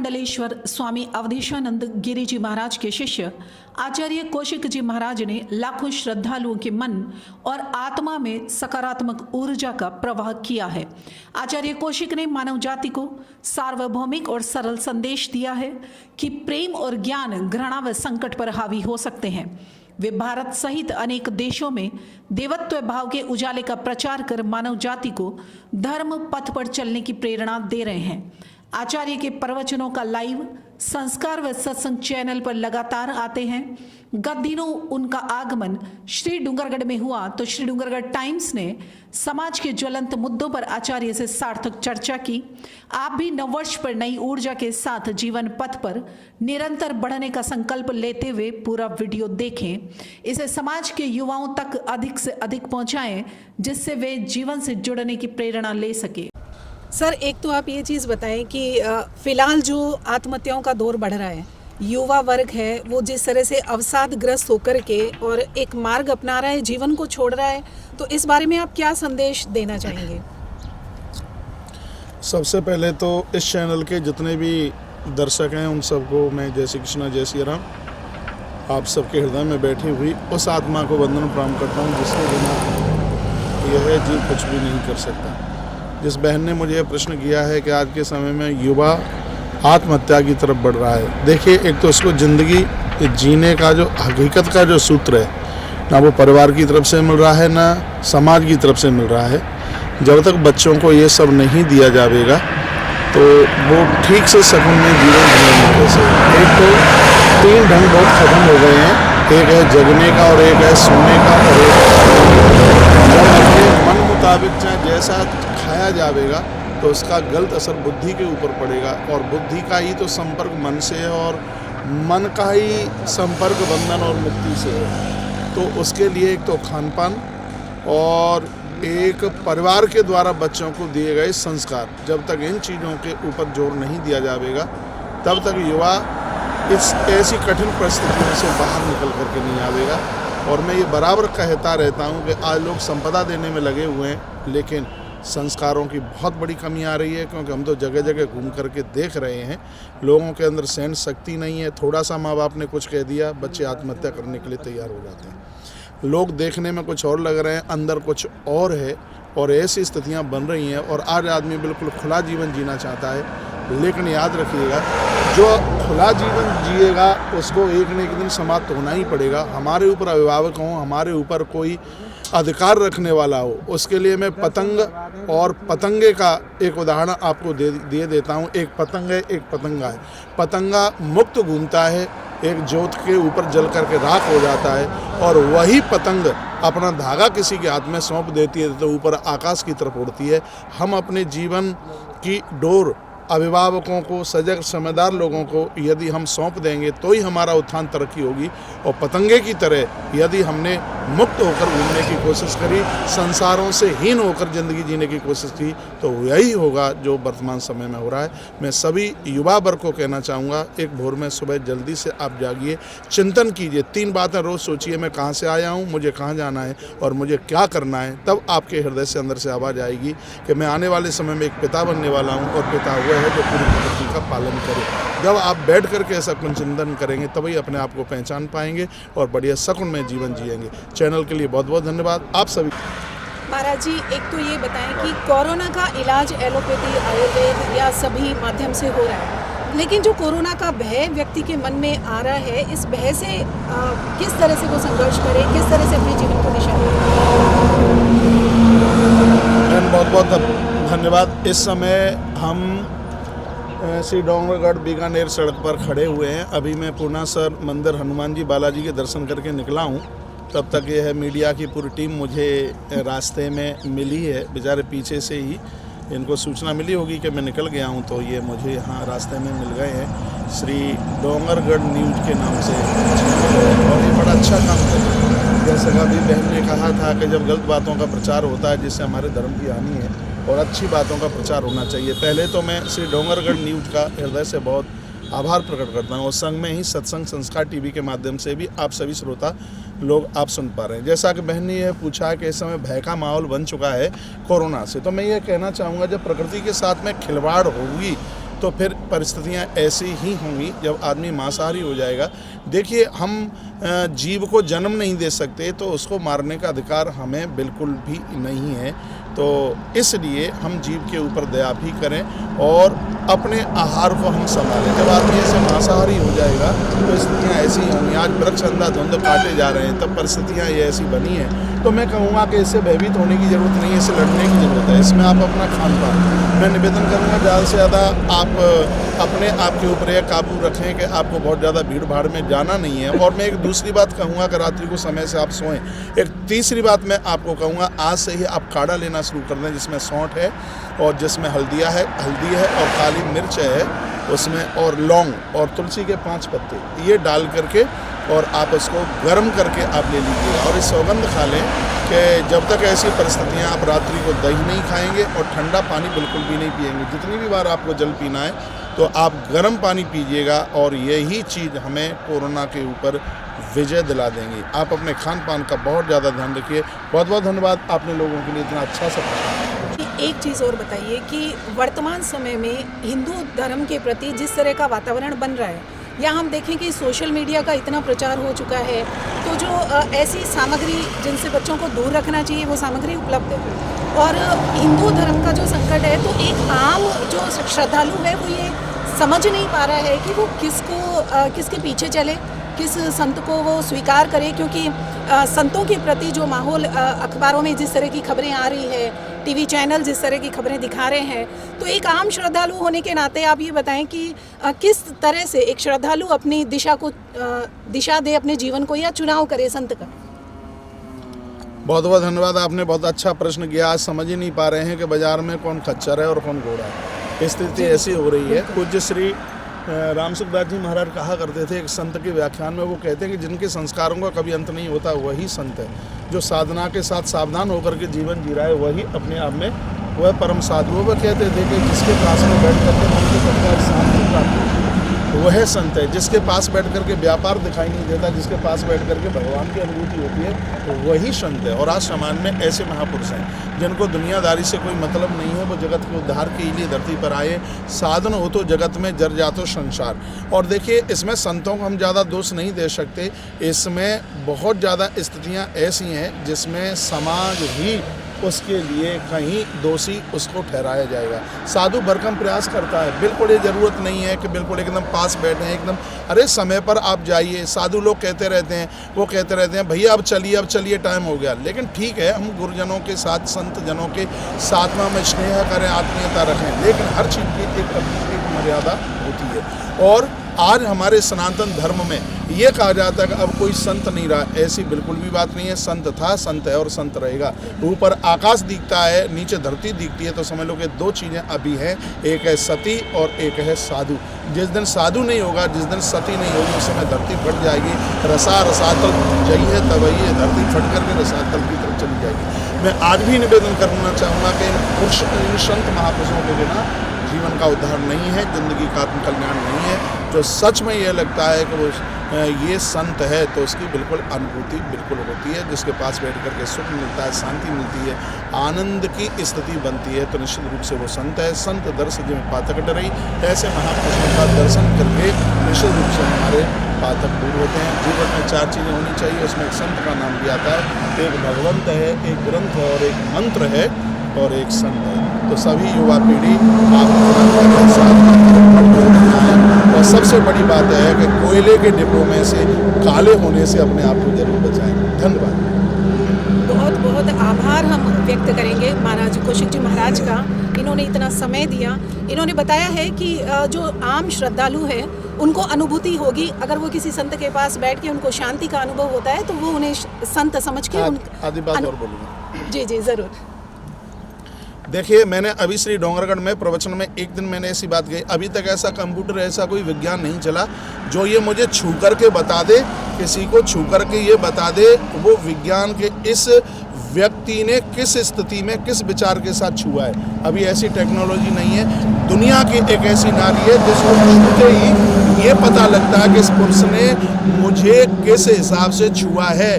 मंडलेश्वर स्वामी अवधेशानंद गिरी जी महाराज के शिष्य आचार्य कौशिक जी महाराज ने लाखों श्रद्धालुओं के मन और आत्मा में सकारात्मक ऊर्जा का प्रवाह किया है। आचार्य कौशिक ने मानव जाति को सार्वभौमिक और सरल संदेश दिया है कि प्रेम और ज्ञान घृणा व संकट पर हावी हो सकते हैं। वे भारत सहित अनेक देशों में देवत्व भाव के उजाले का प्रचार कर मानव जाति को धर्म पथ पर चलने की प्रेरणा दे रहे हैं। आचार्य के प्रवचनों का लाइव संस्कार व सत्संग चैनल पर लगातार आते हैं। गत दिनों उनका आगमन श्री डूंगरगढ़ में हुआ तो श्री डूंगरगढ़ टाइम्स ने समाज के ज्वलंत मुद्दों पर आचार्य से सार्थक चर्चा की। आप भी नववर्ष पर नई ऊर्जा के साथ जीवन पथ पर निरंतर बढ़ने का संकल्प लेते हुए पूरा वीडियो देखें। इसे समाज के युवाओं तक अधिक से अधिक पहुंचाएं, जिससे वे जीवन से जुड़ने की प्रेरणा ले सके। सर, एक तो आप ये चीज़ बताएं कि फिलहाल जो आत्महत्याओं का दौर बढ़ रहा है, युवा वर्ग है वो जिस तरह से अवसादग्रस्त होकर के और एक मार्ग अपना रहा है, जीवन को छोड़ रहा है, तो इस बारे में आप क्या संदेश देना चाहेंगे? सबसे पहले तो इस चैनल के जितने भी दर्शक हैं उन सबको मैं जय श्री कृष्णा जय श्री राम, आप सबके हृदय में बैठी हुई उस आत्मा को वंदन प्रणाम करता हूँ जिसके बिना यह जीव कुछ भी नहीं कर सकता। जिस बहन ने मुझे प्रश्न किया है कि आज के समय में युवा आत्महत्या की तरफ बढ़ रहा है, देखिए एक तो उसको ज़िंदगी जीने का जो हकीकत का जो सूत्र है ना वो परिवार की तरफ से मिल रहा है ना समाज की तरफ से मिल रहा है। जब तक बच्चों को ये सब नहीं दिया जाएगा तो वो ठीक से सकून में जीवन जीने कैसे। एक तो तीन ढंग बहुत ख़त्म हो गए हैं, एक है जगने का और एक है सोने का और एक अपने मन मुताबिक चाहे जैसा खाया जाएगा तो उसका गलत असर बुद्धि के ऊपर पड़ेगा और बुद्धि का ही तो संपर्क मन से है और मन का ही संपर्क बंधन और मुक्ति से है। तो उसके लिए एक तो खान पान और एक परिवार के द्वारा बच्चों को दिए गए संस्कार, जब तक इन चीज़ों के ऊपर जोर नहीं दिया जाएगा तब तक युवा इस ऐसी कठिन परिस्थितियों से बाहर निकल करके नहीं आएगा। और मैं ये बराबर कहता रहता हूँ कि आज लोग संपदा देने में लगे हुए हैं लेकिन संस्कारों की बहुत बड़ी कमी आ रही है, क्योंकि हम तो जगह जगह घूम करके देख रहे हैं लोगों के अंदर सहन शक्ति नहीं है। थोड़ा सा माँ बाप ने कुछ कह दिया बच्चे आत्महत्या करने के लिए तैयार हो जाते हैं। लोग देखने में कुछ और लग रहे हैं, अंदर कुछ और है और ऐसी स्थितियाँ बन रही हैं। और आज आदमी बिल्कुल खुला जीवन जीना चाहता है, लेकिन याद रखिएगा जो खुला जीवन जिएगा उसको एक न एक दिन समाप्त होना ही पड़ेगा। हमारे ऊपर अभिभावक हों, हमारे ऊपर कोई अधिकार रखने वाला हो, उसके लिए मैं पतंग और पतंगे का एक उदाहरण आपको दे देता हूँ। एक पतंग है, एक पतंगा है। पतंगा मुक्त घूमता है, एक जोत के ऊपर जल करके राख हो जाता है और वही पतंग अपना धागा किसी के हाथ में सौंप देती है तो ऊपर आकाश की तरफ उड़ती है। हम अपने जीवन की डोर अभिभावकों को, सजग समझदार लोगों को यदि हम सौंप देंगे तो ही हमारा उत्थान तरक्की होगी। और पतंगे की तरह यदि हमने मुक्त होकर घूमने की कोशिश करी, संसारों से हीन होकर ज़िंदगी जीने की कोशिश की, तो यही होगा जो वर्तमान समय में हो रहा है। मैं सभी युवा वर्ग को कहना चाहूँगा, एक भोर में सुबह जल्दी से आप जागिए, चिंतन कीजिए, 3 बातें रोज़ सोचिए, मैं कहाँ से आया हूँ, मुझे कहाँ जाना है और मुझे क्या करना है। तब आपके हृदय से अंदर से आवाज़ आएगी कि मैं आने वाले समय में एक पिता बनने वाला हूँ और पिता हुआ है जो पूरी प्रकृति का पालन करे। जब आप बैठ करके ऐसा चिंतन करेंगे तभी अपने आप को पहचान पाएंगे और बढ़िया सकून में जीवन जिएंगे। चैनल के लिए बहुत बहुत धन्यवाद आप सभी। महाराज जी, एक तो ये बताएं कि कोरोना का इलाज एलोपैथी, आयुर्वेद या सभी माध्यम से हो रहा है, लेकिन जो कोरोना का भय व्यक्ति के मन में आ रहा है, इस भय से किस तरह से वो संघर्ष करे, किस तरह से अपने जीवन को दिशा दे? बहुत बहुत धन्यवाद। इस समय हम श्री डोंगरगढ़ बीकानेर सड़क पर खड़े हुए हैं। अभी मैं पूर्णासर मंदिर हनुमान जी बालाजी के दर्शन करके निकला हूँ। तब तक ये है मीडिया की पूरी टीम मुझे रास्ते में मिली है, बेचारे पीछे से ही इनको सूचना मिली होगी कि मैं निकल गया हूँ, तो ये मुझे यहाँ रास्ते में मिल गए हैं श्री डोंगरगढ़ न्यूज़ के नाम से। और ये बड़ा अच्छा काम कर रहे हैं। जैसे अभी बहन ने कहा था कि जब गलत बातों का प्रचार होता है जिससे हमारे धर्म की हानि है और अच्छी बातों का प्रचार होना चाहिए। पहले तो मैं श्री डोंगरगढ़ न्यूज़ का हृदय से बहुत आभार प्रकट करता हूँ और संग में ही सत्संग संस्कार टीवी के माध्यम से भी आप सभी श्रोता लोग आप सुन पा रहे हैं। जैसा कि बहन ने यह पूछा कि इस समय भय का माहौल बन चुका है कोरोना से, तो मैं ये कहना चाहूँगा जब प्रकृति के साथ में खिलवाड़ होगी तो फिर परिस्थितियां ऐसी ही होंगी जब आदमी मांसाहारी हो जाएगा। देखिए, हम जीव को जन्म नहीं दे सकते, तो उसको मारने का अधिकार हमें बिल्कुल भी नहीं है। तो इसलिए हम जीव के ऊपर दया भी करें और अपने आहार को हम संभालें। जब आदमी ऐसे मांसाहारी हो जाएगा तो स्थितियाँ ऐसी होंगी। आज वृक्ष अंधाधुंध काटे जा रहे हैं, तब परिस्थितियाँ ये ऐसी बनी हैं। तो मैं कहूँगा कि इससे भयभीत होने की ज़रूरत नहीं है, इससे लड़ने की ज़रूरत है। इसमें आप अपना खान पान, मैं निवेदन करूँगा ज़्यादा से ज़्यादा आप अपने आप के ऊपर यह काबू रखें कि आपको बहुत ज़्यादा भीड़ भाड़ में जाना नहीं है। और मैं एक दूसरी बात कहूँगा कि रात्रि को समय से आप सोएं। एक तीसरी बात मैं आपको कहूँगा, आज से ही आप काढ़ा लेना शुरू कर दें, जिसमें सौंठ है और जिसमें हल्दी है और काली मिर्च है उसमें, और लौंग और तुलसी के 5 पत्ते ये डाल करके और आप इसको गर्म करके आप ले लीजिए। और इस सौगंध खा लें कि जब तक ऐसी परिस्थितियाँ, आप रात्रि को दही नहीं खाएंगे और ठंडा पानी बिल्कुल भी नहीं पिएंगे। जितनी भी बार आपको जल पीना है तो आप गर्म पानी पीजिएगा, और यही चीज़ हमें कोरोना के ऊपर विजय दिला देंगी। आप अपने खान पान का बहुत ज़्यादा ध्यान रखिए। बहुत बहुत धन्यवाद आपने लोगों के लिए इतना अच्छा सा प्रश्न। एक चीज़ और बताइए कि वर्तमान समय में हिंदू धर्म के प्रति जिस तरह का वातावरण बन रहा है, या हम देखें कि सोशल मीडिया का इतना प्रचार हो चुका है, तो जो ऐसी सामग्री जिनसे बच्चों को दूर रखना चाहिए वो सामग्री उपलब्ध है, और हिंदू धर्म का जो संकट है, तो एक आम जो श्रद्धालु है वो ये समझ नहीं पा रहा है कि वो किसके पीछे चले, किस संत को वो स्वीकार करे। क्योंकि संतों के प्रति जो माहौल अखबारों में जिस तरह की खबरें आ रही है, टीवी चैनल जिस तरह की खबरें दिखा रहे हैं, तो एक आम श्रद्धालु होने के नाते आप ये बताएं कि किस तरह से एक श्रद्धालु अपनी दिशा दे अपने जीवन को, या चुनाव करे संत का। बहुत बहुत धन्यवाद, आपने बहुत अच्छा प्रश्न किया। आज समझ ही नहीं पा रहे हैं कि बाजार में कौन खच्चर है और कौन घोड़ा है। स्थिति ऐसी हो रही है। पूज्य श्री रामसुखदास जी महाराज कहा करते थे एक संत के व्याख्यान में, वो कहते हैं कि जिनके संस्कारों का कभी अंत नहीं होता वही संत है। जो साधना के साथ सावधान होकर के जीवन जी रहा है वही अपने आप में वह परम साधु। वह कहते थे कि जिसके पास में बैठ करके मन के प्रकार शांति प्राप्त होती है वह संत है। जिसके पास बैठ करके व्यापार दिखाई नहीं देता, जिसके पास बैठ करके भगवान की अनुभूति होती है वही संत है। और आज समाज में ऐसे महापुरुष हैं जिनको दुनियादारी से कोई मतलब नहीं है। वो जगत के उद्धार के लिए धरती पर आए। साधन हो तो जगत में, जर जा तो संसार। और देखिए, इसमें संतों को हम ज़्यादा दोष नहीं दे सकते। इसमें बहुत ज़्यादा स्थितियाँ ऐसी हैं जिसमें समाज ही उसके लिए कहीं दोषी उसको ठहराया जाएगा। साधु भरकम प्रयास करता है, बिल्कुल ये ज़रूरत नहीं है कि बिल्कुल एकदम पास बैठे एकदम। अरे समय पर आप जाइए। साधु लोग कहते रहते हैं, वो कहते रहते हैं भैया अब चलिए टाइम हो गया। लेकिन ठीक है, हम गुरुजनों के साथ, संत जनों के साथ में स्नेह करें, आत्मीयता रखें, लेकिन हर चीज़ की एक मर्यादा होती है। और आज हमारे सनातन धर्म में ये कहा जाता है कि अब कोई संत नहीं रहा, ऐसी बिल्कुल भी बात नहीं है। संत था, संत है और संत रहेगा। ऊपर आकाश दिखता है, नीचे धरती दिखती है, तो समझ लो कि दो चीज़ें अभी हैं, एक है सती और एक है साधु। जिस दिन साधु नहीं होगा, जिस दिन सती नहीं होगी, उस समय धरती फट जाएगी। रसातल जई है तब ये धरती फट करके रसातल की तरफ चली जाएगी। मैं आज भी निवेदन करना चाहूँगा कि इन संत महापुरुषों के बिना जीवन का उद्धार नहीं है, जिंदगी का आत्मकल्याण नहीं है। जो सच में ये लगता है कि वो ये संत है तो उसकी बिल्कुल अनुभूति बिल्कुल होती है। जिसके पास बैठ करके सुख मिलता है, शांति मिलती है, आनंद की स्थिति बनती है, तो निश्चित रूप से वो संत है। संत दर्श जिम पातक डरई, ऐसे महापुरुषों का दर्शन करके निश्चित रूप से हमारे पातक दूर होते हैं। जीवन में 4 चीज़ें होनी चाहिए, उसमें एक संत का नाम भी आता है। एक भगवंत है, एक ग्रंथ है, और एक मंत्र है, और एक संत है। तो सभी युवा पीढ़ी आप और सबसे बड़ी बात है कि कोयले के डिब्बों में से काले होने से अपने आप को जरूर बचाएं। धन्यवाद। बहुत बहुत आभार हम व्यक्त करेंगे महाराज कौशिक जी महाराज का। इन्होंने इतना समय दिया। इन्होंने बताया है कि जो आम श्रद्धालु है उनको अनुभूति होगी, अगर वो किसी संत के पास बैठ के उनको शांति का अनुभव होता है तो वो उन्हें संत समझ के आदि बात और बोलूँगा। जी ज़रूर। देखिए, मैंने अभी श्री डोंगरगढ़ में प्रवचन में एक दिन मैंने ऐसी बात कही, अभी तक ऐसा कंप्यूटर, ऐसा कोई विज्ञान नहीं चला जो ये मुझे छू करके बता दे, किसी को छू करके ये बता दे। वो विज्ञान के इस व्यक्ति ने किस स्थिति में किस विचार के साथ छुआ है। अभी ऐसी टेक्नोलॉजी नहीं है। दुनिया की एक ऐसी नारी है जिसको छूते ही ये पता लगता है कि इस पुरुष ने मुझे किस हिसाब से छुआ है।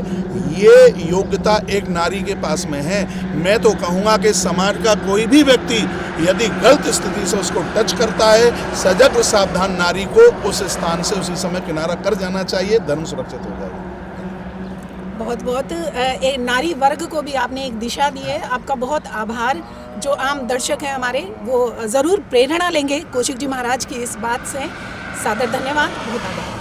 ये योग्यता एक नारी के पास में है। मैं तो कहूँगा कि समाज का कोई भी व्यक्ति यदि गलत स्थिति से उसको टच करता है, सजग और सावधान नारी को उस स्थान से उसी समय किनारा कर जाना चाहिए, धर्म सुरक्षित हो जाएगा। बहुत बहुत नारी वर्ग को भी आपने एक दिशा दी है, आपका बहुत आभार। जो आम दर्शक हैं हमारे वो ज़रूर प्रेरणा लेंगे कौशिक जी महाराज की इस बात से। सादर धन्यवाद, बहुत आभार।